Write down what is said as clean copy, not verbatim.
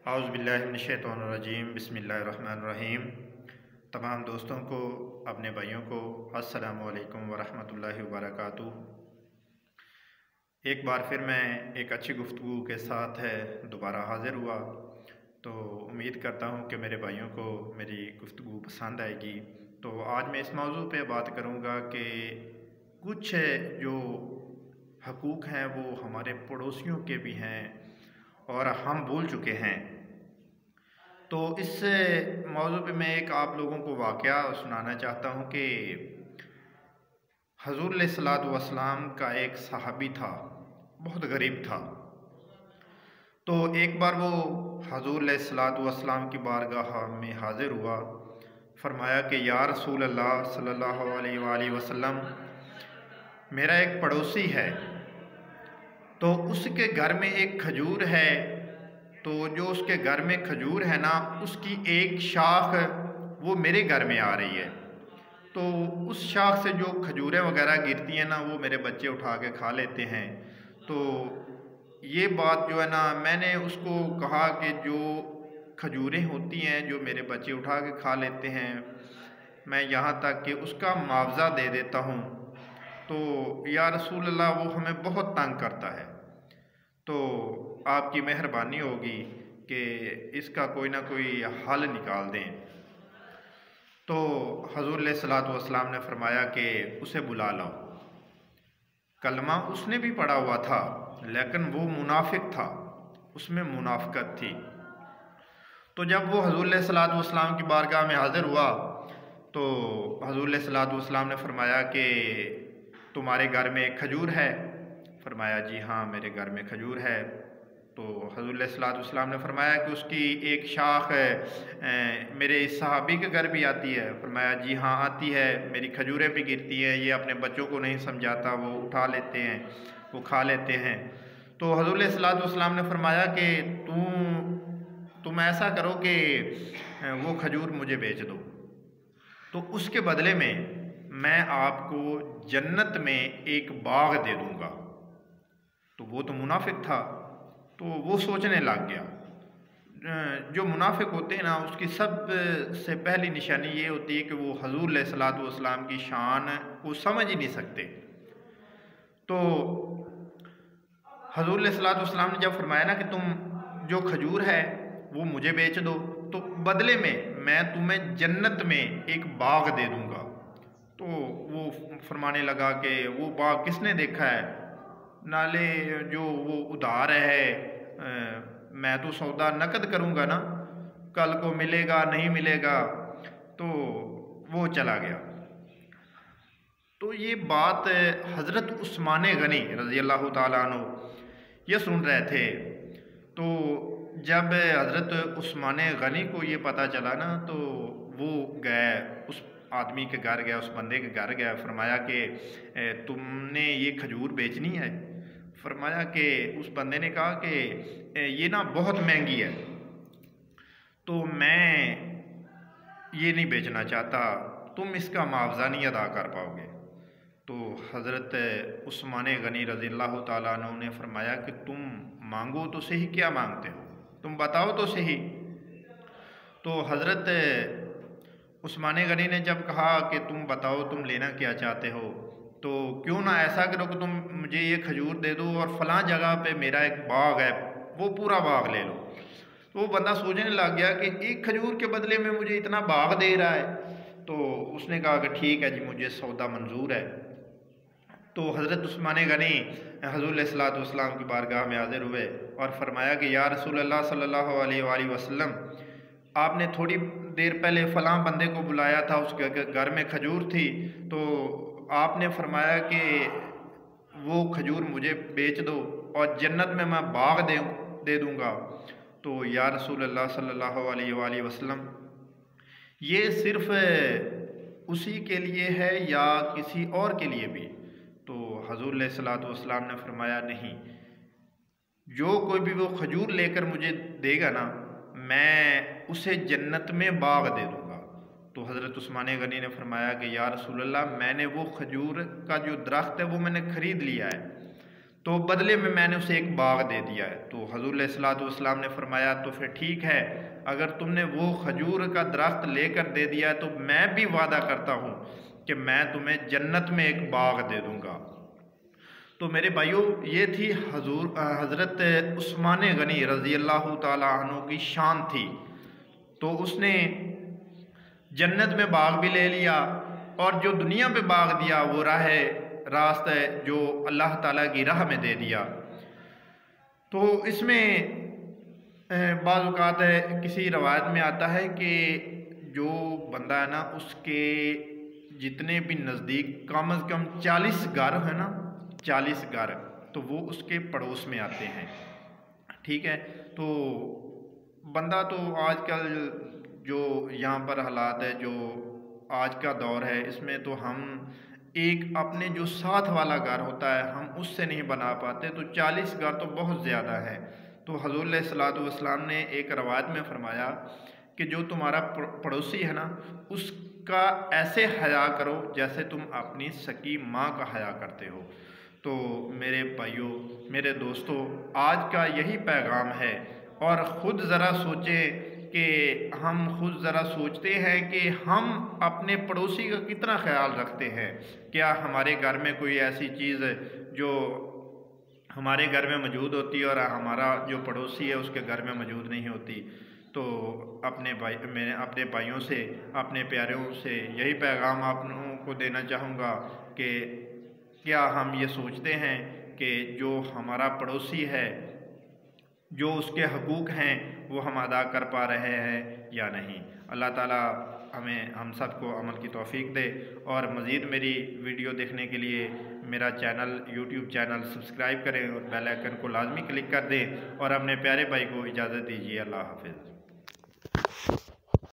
औज़ुबिल्लाहिमिनश्शैतानिर्रजीम बिस्मिल्लाहिर्रहमानिर्रहीम। तमाम दोस्तों को, अपने भाइयों को अस्सलामु अलैकुम वरहमतुल्लाहि वबरकातुहू। एक बार फिर मैं एक अच्छी गुफ्तगू के साथ दोबारा हाज़िर हुआ। तो उम्मीद करता हूँ कि मेरे भाइयों को मेरी गुफ्तगू पसंद आएगी। तो आज मैं इस मौजू पे बात करूँगा कि कुछ जो हकूक़ हैं वो हमारे पड़ोसियों के भी हैं और हम भूल चुके हैं। तो इस मौजू पे मैं एक आप लोगों को वाक़या सुनाना चाहता हूँ कि हज़ूर अलैहिस्सलातु वस्सलाम का एक सहाबी था, बहुत गरीब था। तो एक बार वो हज़ूर अलैहिस्सलातु वस्सलाम की बारगाह में हाज़िर हुआ। फ़रमाया कि या रसूल अल्लाह सल्लल्लाहु अलैहि वसल्लम, मेरा एक पड़ोसी है, तो उसके घर में एक खजूर है। तो जो उसके घर में खजूर है ना, उसकी एक शाख वो मेरे घर में आ रही है। तो उस शाख से जो खजूरें वगैरह गिरती हैं ना, वो मेरे बच्चे उठा के खा लेते हैं। तो ये बात जो है ना, मैंने उसको कहा कि जो खजूरें होती हैं जो मेरे बच्चे उठा के खा लेते हैं, मैं यहाँ तक कि उसका मुआवज़ा दे देता हूँ। तो या रसूल अल्लाह, वो हमें बहुत तंग करता है, तो आपकी मेहरबानी होगी कि इसका कोई ना कोई हल निकाल दें। तो हज़ूर अलैहिस्सलातु वस्सलाम ने फरमाया कि उसे बुला लाओ। कलमा उसने भी पढ़ा हुआ था, लेकिन वो मुनाफिक था, उसमें मुनाफ़िकत थी। तो जब वो हज़ूर अलैहिस्सलातु वस्सलाम की बारगाह में हाज़िर हुआ, तो हज़ूर अलैहिस्सलातु वस्सलाम ने फरमाया कि तुम्हारे घर में एक खजूर है? फरमाया जी हाँ, मेरे घर में खजूर है। तो हज़ूर अलैहिस्सलातु वस्सलाम ने फरमाया कि उसकी एक शाख मेरे इस सहाबी के घर भी आती है? फरमाया जी हाँ, आती है, मेरी खजूरें भी गिरती हैं, ये अपने बच्चों को नहीं समझाता, वो उठा लेते हैं, वो खा लेते हैं। तो हज़ूर अलैहिस्सलातु वस्सलाम ने फरमाया कि तुम ऐसा करो कि वो खजूर मुझे बेच दो, तो उसके बदले में मैं आपको जन्नत में एक बाग दे दूँगा। तो वो तो मुनाफिक था, तो वो सोचने लग गया। जो मुनाफिक होते हैं ना, उसकी सबसे पहली निशानी ये होती है कि वो हज़ूर अलैहिस्सलातु वस्सलाम की शान को समझ ही नहीं सकते। तो हज़ूर अलैहिस्सलातु वस्सलाम ने जब फरमाया ना कि तुम जो खजूर है वो मुझे बेच दो, तो बदले में मैं तुम्हें जन्नत में एक बाग दे दूँगा। तो वो फरमाने लगा कि वो बाग किसने देखा है, नाले जो वो उधार है, मैं तो सौदा नकद करूँगा ना, कल को मिलेगा नहीं मिलेगा। तो वो चला गया। तो ये बात हज़रत उस्मान गनी रज़ी अल्लाह ताला अन्हु ये सुन रहे थे। तो जब हज़रत उस्मान गनी को ये पता चला ना, तो वो गए, उस आदमी के घर गया, उस बंदे के घर गया। फरमाया कि तुमने ये खजूर बेचनी है? फरमाया कि उस बंदे ने कहा कि ये ना बहुत महंगी है, तो मैं ये नहीं बेचना चाहता, तुम इसका मुआवज़ा नहीं अदा कर पाओगे। तो हज़रत उस्मान गनी रज़ी अल्लाह ताला अन्हु ने फरमाया कि तुम मांगो तो सही, क्या मांगते हो, तुम बताओ तो सही। तो हज़रत उस्मान गनी ने जब कहा कि तुम बताओ तुम लेना क्या चाहते हो, तो क्यों ना ऐसा करो कि तुम मुझे ये खजूर दे दो और फ़लाँ जगह पे मेरा एक बाग है, वो पूरा बाग ले लो। तो वो बंदा सोचने लग गया कि एक खजूर के बदले में मुझे इतना बाग दे रहा है। तो उसने कहा कि ठीक है जी, मुझे सौदा मंजूर है। तो हज़रत उस्मान गनी हज़ूर अलैहिस्सलातु वस्सलाम की बारगाह में हाज़िर हुए और फरमाया कि या रसूल अल्लाह सल्लल्लाहु अलैहि वसल्लम, आपने थोड़ी देर पहले फ़लाँ बंदे को बुलाया था, उसके घर में खजूर थी, तो आपने फरमाया कि वो खजूर मुझे बेच दो और जन्नत में मैं बाग दे दूँगा। तो या रसूल अल्लाह सल्लल्लाहु अलैहि वसल्लम, ये सिर्फ़ उसी के लिए है या किसी और के लिए भी? तो हज़ूर अलैहिस्सलातु वस्सलाम ने फरमाया नहीं, जो कोई भी वो खजूर लेकर मुझे देगा ना, मैं उसे जन्नत में बाग दे दूँगा। तो हज़रत उस्मान गनी ने फरमाया कि या रसूल अल्लाह, मैंने वो खजूर का जो दरख्त है वो मैंने ख़रीद लिया है, तो बदले में मैंने उसे एक बाग दे दिया है। तो हजूर अलैहिस्सलातु वस्सलाम ने फरमाया तो फिर ठीक है, अगर तुमने वो खजूर का दरख्त लेकर दे दिया है तो मैं भी वादा करता हूँ कि मैं तुम्हें जन्नत में एक बाग दे दूँगा। तो मेरे भाइयों, ये थी हज़रत उस्मान गनी रज़ी अल्लाह ताला अन्हु की शान थी। तो उसने जन्नत में बाग भी ले लिया और जो दुनिया पे बाग दिया वो रास्ते जो अल्लाह ताला की राह में दे दिया। तो इसमें बाज़ औक़ात किसी रवायत में आता है कि जो बंदा है ना, उसके जितने भी नज़दीक कम अज़ कम 40 घर है ना, 40 घर, तो वो उसके पड़ोस में आते हैं। ठीक है, तो बंदा तो आजकल जो यहाँ पर हालात है, जो आज का दौर है, इसमें तो हम एक अपने जो साथ वाला घर होता है हम उससे नहीं बना पाते, तो 40 घर तो बहुत ज़्यादा है। तो हज़ूर अलैहिस्सलातु वस्सलाम ने एक रवायत में फरमाया कि जो तुम्हारा पड़ोसी है ना, उसका ऐसे हया करो जैसे तुम अपनी सकी माँ का हया करते हो। तो मेरे भाइयों, मेरे दोस्तों, आज का यही पैगाम है। और ख़ुद ज़रा सोचें कि हम खुद ज़रा सोचते हैं कि हम अपने पड़ोसी का कितना ख्याल रखते हैं। क्या हमारे घर में कोई ऐसी चीज़ जो हमारे घर में मौजूद होती है और हमारा जो पड़ोसी है उसके घर में मौजूद नहीं होती। तो मैं अपने भाइयों से, अपने प्यारों से यही पैगाम आप लोगों को देना चाहूँगा कि क्या हम ये सोचते हैं कि जो हमारा पड़ोसी है, जो उसके हकूक़ हैं, वो हम अदा कर पा रहे हैं या नहीं। अल्लाह ताला हम सबको अमल की तौफ़ीक दे। और मज़ीद मेरी वीडियो देखने के लिए मेरा यूट्यूब चैनल सब्सक्राइब करें और बेल आइकन को लाजमी क्लिक कर दें और अपने प्यारे भाई को इजाज़त दीजिए। अल्लाह हाफ़िज़।